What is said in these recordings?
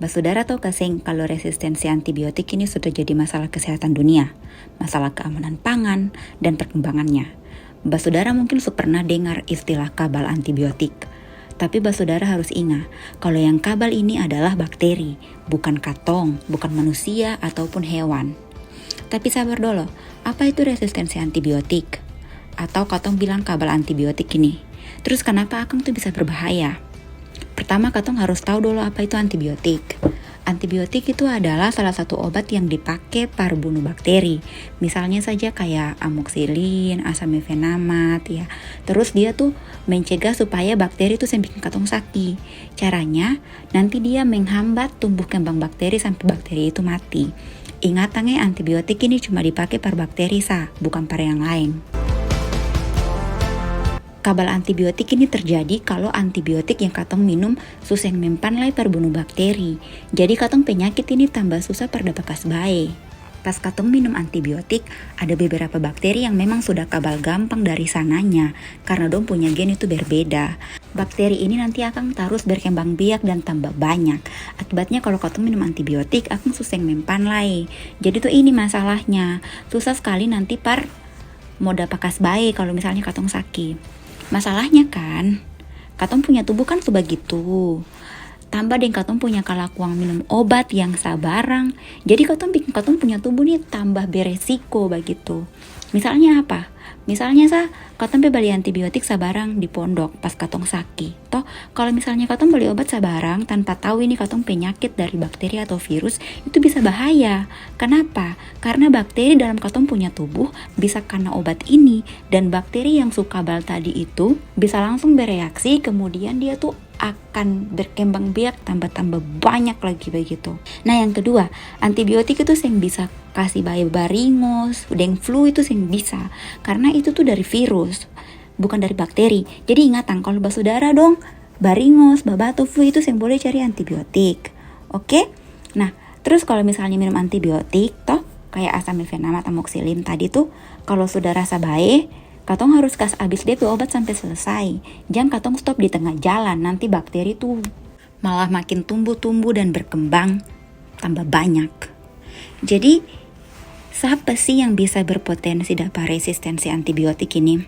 Saudara tahu kasih kalau resistensi antibiotik ini sudah jadi masalah kesehatan dunia, masalah keamanan pangan, dan perkembangannya. Saudara mungkin pernah dengar istilah kabal antibiotik. Tapi saudara harus ingat, kalau yang kabal ini adalah bakteri, bukan katong, bukan manusia ataupun hewan. Tapi sabar dulu, apa itu resistensi antibiotik? Atau katong bilang kabal antibiotik ini. Terus kenapa akang tuh bisa berbahaya? Pertama, katong harus tahu dulu apa itu antibiotik. Antibiotik itu adalah salah satu obat yang dipakai para bunuh bakteri. Misalnya saja kayak amoxicillin, asam mefenamat ya. Terus dia tuh mencegah supaya bakteri itu bikin katong sakit. Caranya nanti dia menghambat tumbuh kembang bakteri sampai bakteri itu mati. Ingatannya antibiotik ini cuma dipakai para bakteri bukan para yang lain. Kabal antibiotik ini terjadi kalau antibiotik yang katong minum susah mempanlai perbunuh bakteri. Jadi katong penyakit ini tambah susah perdapakas baik. Pas katong minum antibiotik, ada beberapa bakteri yang memang sudah kabal gampang dari sananya karena dong punya gen itu berbeda. Bakteri ini nanti akan terus berkembang biak dan tambah banyak. Akibatnya kalau katong minum antibiotik akan susah mempanlai. Jadi tuh ini masalahnya. Susah sekali nanti mau dapakas baik kalau misalnya katong sakit. Masalahnya kan, katong punya tubuh kan sebegitu. Tambah deh katong punya kalakuan minum obat yang sabarang. Jadi katong bikin katong punya tubuh nih tambah beresiko begitu. Misalnya apa? Misalnya katong beli antibiotik sabarang di pondok pas katong sakit. Toh kalau misalnya katong beli obat sabarang tanpa tahu ini katong penyakit dari bakteri atau virus, itu bisa bahaya. Kenapa? Karena bakteri dalam katong punya tubuh bisa kena obat ini, dan bakteri yang suka kabal tadi itu bisa langsung bereaksi, kemudian dia tuh akan berkembang biak tambah banyak lagi begitu. Nah yang kedua, antibiotik itu yang bisa kasih bahaya baringos, deng flu itu yang bisa, karena itu tuh dari virus, bukan dari bakteri. Jadi ingatan kalau saudara dong baringos, babatuk, flu itu yang boleh cari antibiotik. Oke? Nah, terus kalau misalnya minum antibiotik toh kayak asam mefenamat, amoxicillin tadi tuh, kalau sudah rasa baik, katong harus habis DP obat sampai selesai. Jangan katong stop di tengah jalan, nanti bakteri tuh malah makin tumbuh dan berkembang tambah banyak. Jadi, siapa sih yang bisa berpotensi dapat resistensi antibiotik ini?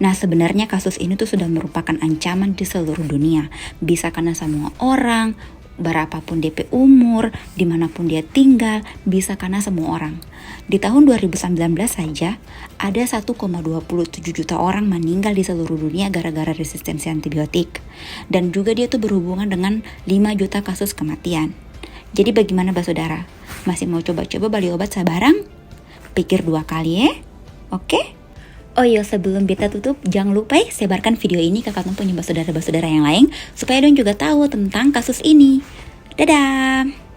Nah sebenarnya kasus ini tuh sudah merupakan ancaman di seluruh dunia. Bisa karena semua orang, berapapun DP umur, dimanapun dia tinggal, bisa karena semua orang. Di tahun 2019 saja, ada 1,27 juta orang meninggal di seluruh dunia gara-gara resistensi antibiotik. Dan juga dia tuh berhubungan dengan 5 juta kasus kematian. Jadi bagaimana saudara? Masih mau coba-coba beli obat sabarang? Pikir 2 kali ya? Oke? Oh iya, sebelum beta tutup, jangan lupa sebarkan video ini ke katong punya saudara-saudara yang lain supaya dong juga tahu tentang kasus ini. Dadah!